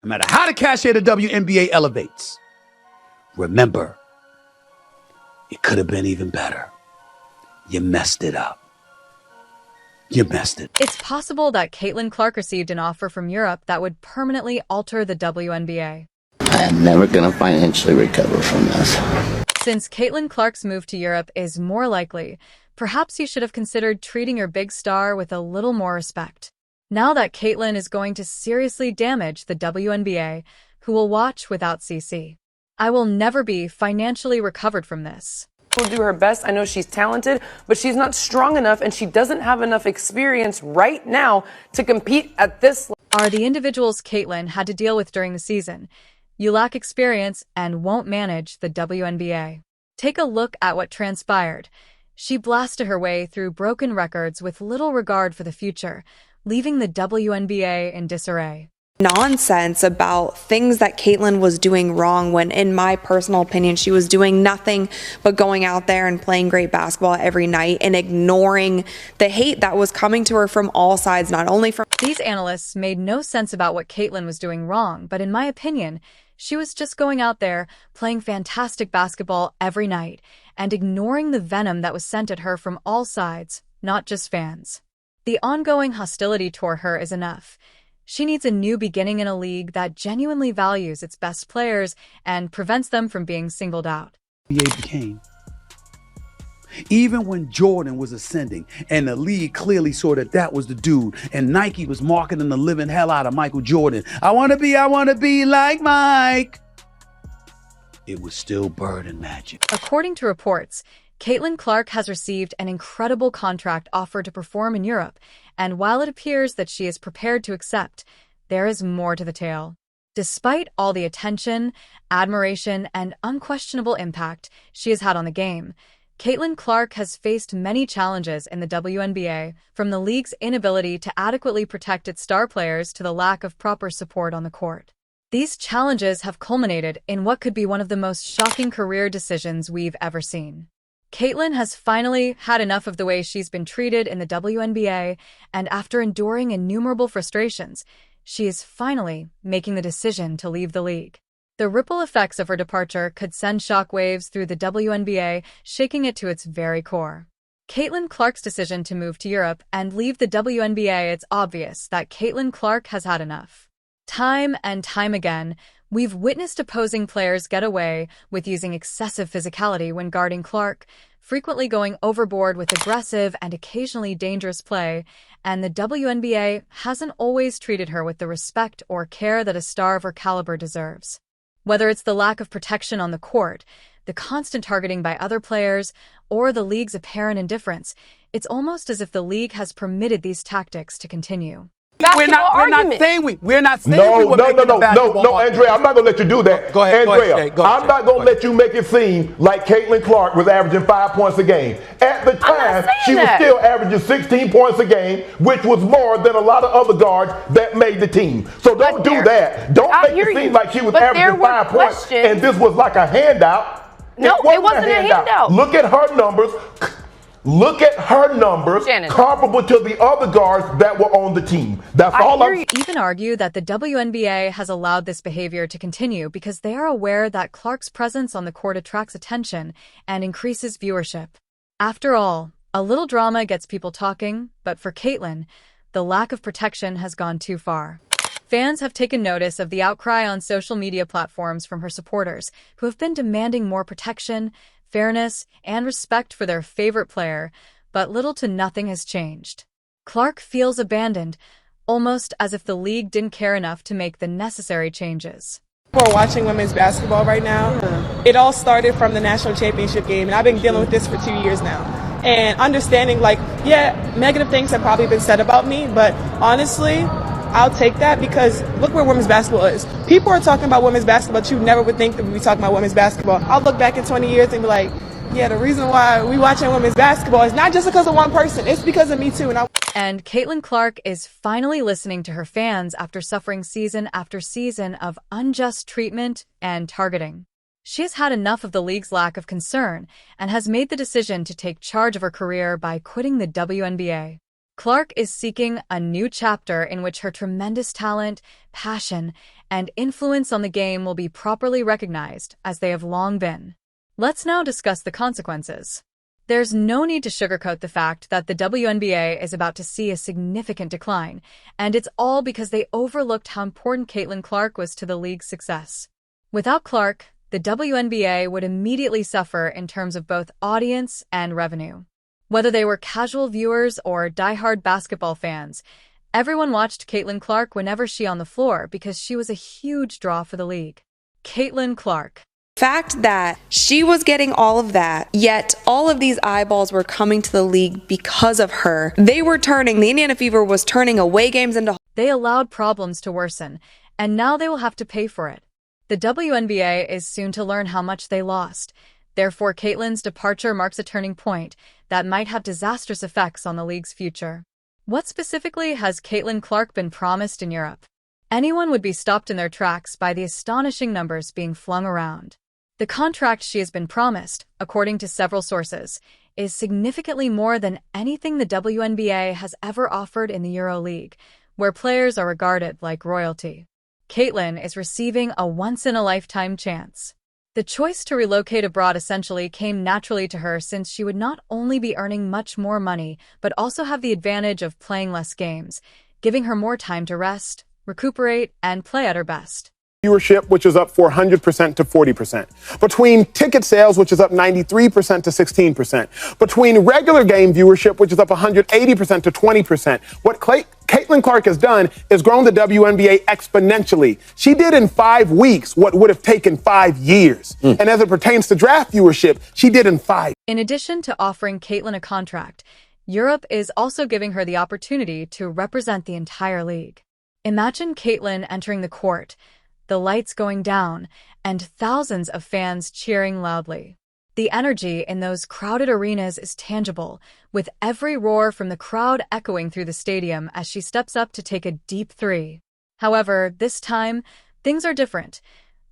No matter how the cachet of the WNBA elevates, remember, it could have been even better. You messed it up. You messed it. It's possible that CaitlinClark received an offer from Europe that would permanently alter the WNBA. I am never going to financially recover from this. Since CaitlinClark's move to Europe is more likely, perhaps you should have considered treating your big star with a little more respect. Now that Caitlin is going to seriously damage the WNBA, who will watch without CC. I will never be financially recovered from this. Will do her best. I know she's talented, but she's not strong enough and she doesn't have enough experience right now to compete at this level. Are the individuals Caitlin had to deal with during the season. You lack experience and won't manage the WNBA. Take a look at what transpired. She blasted her way through broken records with little regard for the future, leaving the WNBA in disarray. Nonsense about things that Caitlin was doing wrong when, in my personal opinion, she was doing nothing but going out there and playing great basketball every night and ignoring the hate that was coming to her from all sides, not only from... These analysts made no sense about what Caitlin was doing wrong, but in my opinion, she was just going out there, playing fantastic basketball every night, and ignoring the venom that was sent at her from all sides, not just fans. The ongoing hostility toward her is enough. She needs a new beginning in a league that genuinely values its best players and prevents them from being singled out. Became. Even when Jordan was ascending and the league clearly saw that was the dude, and Nike was marketing the living hell out of Michael Jordan. I want to be like Mike. It was still Bird and Magic. According to reports, CaitlinClark has received an incredible contract offer to perform in Europe, and while it appears that she is prepared to accept, there is more to the tale. Despite all the attention, admiration, and unquestionable impact she has had on the game, CaitlinClark has faced many challenges in the WNBA, from the league's inability to adequately protect its star players to the lack of proper support on the court. These challenges have culminated in what could be one of the most shocking career decisions we've ever seen. Caitlin has finally had enough of the way she's been treated in the WNBA, and after enduring innumerable frustrations, she is finally making the decision to leave the league. The ripple effects of her departure could send shockwaves through the WNBA, shaking it to its very core. CaitlinClark's decision to move to Europe and leave the WNBA, it's obvious that CaitlinClark has had enough. Time and time again, we've witnessed opposing players get away with using excessive physicality when guarding Clark, frequently going overboard with aggressive and occasionally dangerous play, and the WNBA hasn't always treated her with the respect or care that a star of her caliber deserves. Whether it's the lack of protection on the court, the constant targeting by other players, or the league's apparent indifference, it's almost as if the league has permitted these tactics to continue. We're not saying we were No, Andrea, I'm not going to let you do that. Go ahead, Andrea, I'm not going to let you make it seem like CaitlinClark was averaging 5 points a game. At the time, she was still averaging 16 points a game, which was more than a lot of other guards that made the team. So don't do that. Don't make it seem like she was averaging 5 points and this was like a handout. No, it wasn't a handout. Look at her numbers. Look at her numbers comparable to the other guards that were on the team. That's all I'm saying. Even argue that the WNBA has allowed this behavior to continue because they are aware that Clark's presence on the court attracts attention and increases viewership. After all, a little drama gets people talking, but for Caitlin, the lack of protection has gone too far. Fans have taken notice of the outcry on social media platforms from her supporters, who have been demanding more protection, fairness, and respect for their favorite player, but little to nothing has changed. Clark feels abandoned, almost as if the league didn't care enough to make the necessary changes. We're watching women's basketball right now. It all started from the national championship game, and I've been dealing with this for 2 years now. And understanding, negative things have probably been said about me, but honestly, I'll take that because look where women's basketball is. People are talking about women's basketball, but you never would think that we'd be talking about women's basketball. I'll look back in 20 years and be like, yeah, the reason why we watching women's basketball is not just because of one person. It's because of me too. And CaitlinClark is finally listening to her fans after suffering season after season of unjust treatment and targeting. She has had enough of the league's lack of concern and has made the decision to take charge of her career by quitting the WNBA. Clark is seeking a new chapter in which her tremendous talent, passion, and influence on the game will be properly recognized, as they have long been. Let's now discuss the consequences. There's no need to sugarcoat the fact that the WNBA is about to see a significant decline, and it's all because they overlooked how important CaitlinClark was to the league's success. Without Clark, the WNBA would immediately suffer in terms of both audience and revenue. Whether they were casual viewers or diehard basketball fans, everyone watched CaitlinClark whenever she on the floor because she was a huge draw for the league. CaitlinClark. Fact that she was getting all of that, yet all of these eyeballs were coming to the league because of her. The Indiana Fever was turning away games into... They allowed problems to worsen, and now they will have to pay for it. The WNBA is soon to learn how much they lost. Therefore, Caitlin's departure marks a turning point that might have disastrous effects on the league's future. What specifically has CaitlinClark been promised in Europe? Anyone would be stopped in their tracks by the astonishing numbers being flung around. The contract she has been promised, according to several sources, is significantly more than anything the WNBA has ever offered in the EuroLeague, where players are regarded like royalty. Caitlin is receiving a once-in-a-lifetime chance. The choice to relocate abroad essentially came naturally to her since she would not only be earning much more money, but also have the advantage of playing less games, giving her more time to rest, recuperate, and play at her best. Viewership, which is up 400% to 40%. Between ticket sales, which is up 93% to 16%. Between regular game viewership, which is up 180% to 20%. What CaitlinClark has done is grown the WNBA exponentially. She did in 5 weeks what would have taken 5 years. And as it pertains to draft viewership, she did in 5. In addition to offering Caitlin a contract, Europe is also giving her the opportunity to represent the entire league. Imagine Caitlin entering the court, the lights going down, and thousands of fans cheering loudly. The energy in those crowded arenas is tangible, with every roar from the crowd echoing through the stadium as she steps up to take a deep three. However, this time, things are different.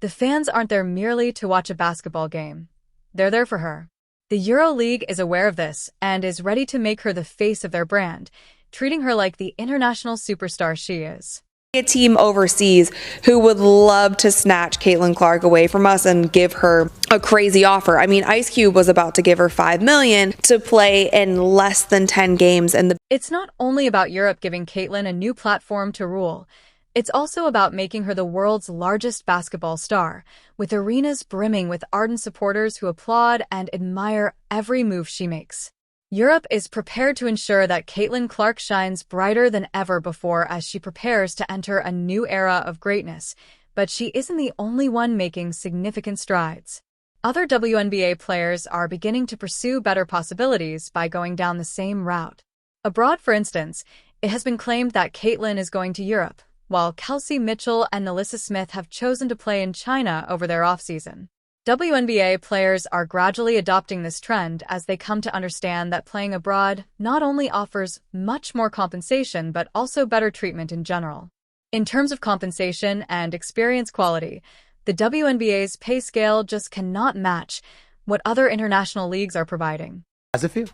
The fans aren't there merely to watch a basketball game. They're there for her. The EuroLeague is aware of this and is ready to make her the face of their brand, treating her like the international superstar she is. A team overseas who would love to snatch CaitlinClark away from us and give her a crazy offer. I mean, Ice Cube was about to give her $5 million to play in less than 10 games. It's not only about Europe giving Caitlin a new platform to rule. It's also about making her the world's largest basketball star, with arenas brimming with ardent supporters who applaud and admire every move she makes. Europe is prepared to ensure that CaitlinClark shines brighter than ever before as she prepares to enter a new era of greatness, but she isn't the only one making significant strides. Other WNBA players are beginning to pursue better possibilities by going down the same route. Abroad, for instance, it has been claimed that Caitlin is going to Europe, while Kelsey Mitchell and Alyssa Smith have chosen to play in China over their offseason. WNBA players are gradually adopting this trend as they come to understand that playing abroad not only offers much more compensation but also better treatment in general. In terms of compensation and experience quality, the WNBA's pay scale just cannot match what other international leagues are providing. How's it feel?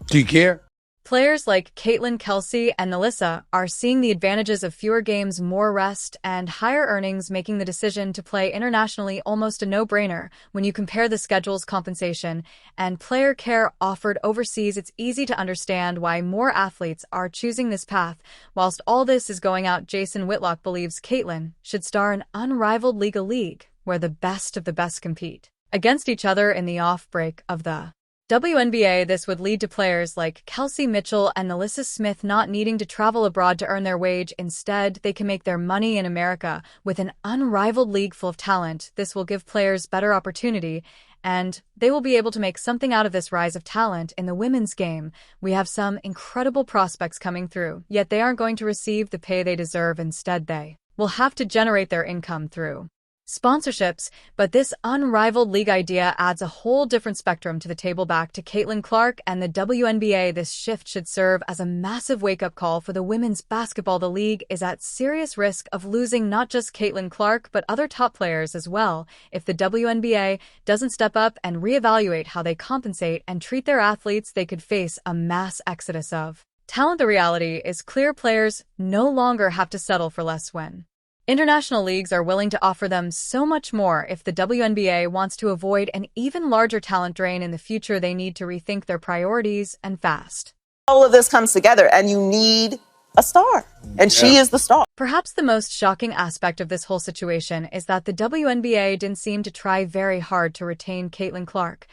Do you care? Players like Caitlin, Kelsey, and Alyssa are seeing the advantages of fewer games, more rest, and higher earnings, making the decision to play internationally almost a no-brainer. When you compare the schedule's compensation and player care offered overseas, it's easy to understand why more athletes are choosing this path. Whilst all this is going out, Jason Whitlock believes Caitlin should star an unrivaled league where the best of the best compete against each other in the off-break of the WNBA. This would lead to players like Kelsey Mitchell and Alyssa Smith not needing to travel abroad to earn their wage. Instead, they can make their money in America with an unrivaled league full of talent. This will give players better opportunity, and they will be able to make something out of this rise of talent in the women's game. We have some incredible prospects coming through, yet they aren't going to receive the pay they deserve. Instead, they will have to generate their income through sponsorships, but this unrivaled league idea adds a whole different spectrum to the table. Back to CaitlinClark and the WNBA, this shift should serve as a massive wake-up call for the women's basketball. The league is at serious risk of losing not just CaitlinClark, but other top players as well, if the WNBA doesn't step up and reevaluate how they compensate and treat their athletes. They could face a mass exodus of The reality is clear players no longer have to settle for less win. International leagues are willing to offer them so much more. If the WNBA wants to avoid an even larger talent drain in the future, they need to rethink their priorities and fast. All of this comes together and you need a star, and she is the star. Perhaps the most shocking aspect of this whole situation is that the WNBA didn't seem to try very hard to retain CaitlinClark.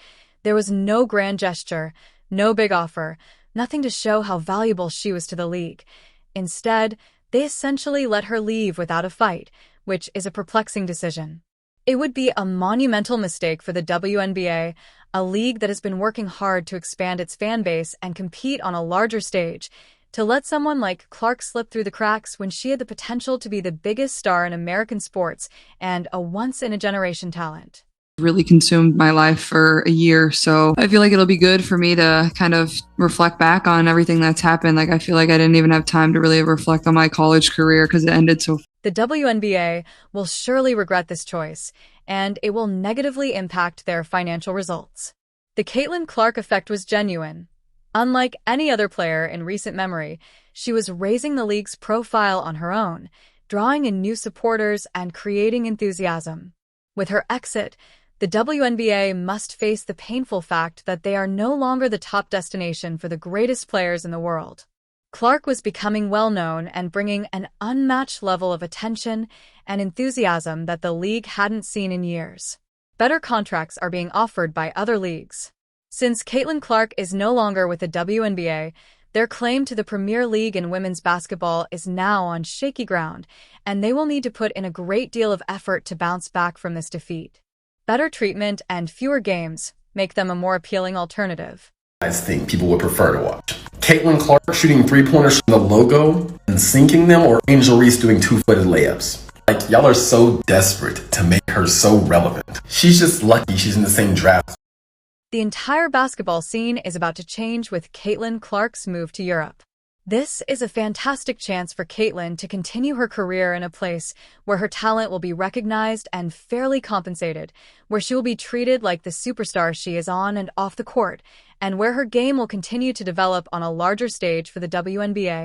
There was no grand gesture, no big offer, nothing to show how valuable she was to the league. Instead, they essentially let her leave without a fight, which is a perplexing decision. It would be a monumental mistake for the WNBA, a league that has been working hard to expand its fan base and compete on a larger stage, to let someone like Clark slip through the cracks when she had the potential to be the biggest star in American sports and a once-in-a-generation talent. Really consumed my life for a year, so I feel like it'll be good for me to kind of reflect back on everything that's happened. Like, I feel like I didn't even have time to really reflect on my college career because it ended so. The WNBA will surely regret this choice, and it will negatively impact their financial results. The CaitlinClark effect was genuine. Unlike any other player in recent memory, she was raising the league's profile on her own, drawing in new supporters and creating enthusiasm. With her exit, the WNBA must face the painful fact that they are no longer the top destination for the greatest players in the world. Clark was becoming well-known and bringing an unmatched level of attention and enthusiasm that the league hadn't seen in years. Better contracts are being offered by other leagues. Since CaitlinClark is no longer with the WNBA, their claim to the Premier League in women's basketball is now on shaky ground, and they will need to put in a great deal of effort to bounce back from this defeat. Better treatment and fewer games make them a more appealing alternative. I think people would prefer to watch CaitlinClark shooting three-pointers from the logo and sinking them, or Angel Reese doing two-footed layups. Like, y'all are so desperate to make her so relevant. She's just lucky she's in the same draft. The entire basketball scene is about to change with CaitlinClark's move to Europe. This is a fantastic chance for Caitlin to continue her career in a place where her talent will be recognized and fairly compensated, where she will be treated like the superstar she is on and off the court, and where her game will continue to develop on a larger stage for the WNBA.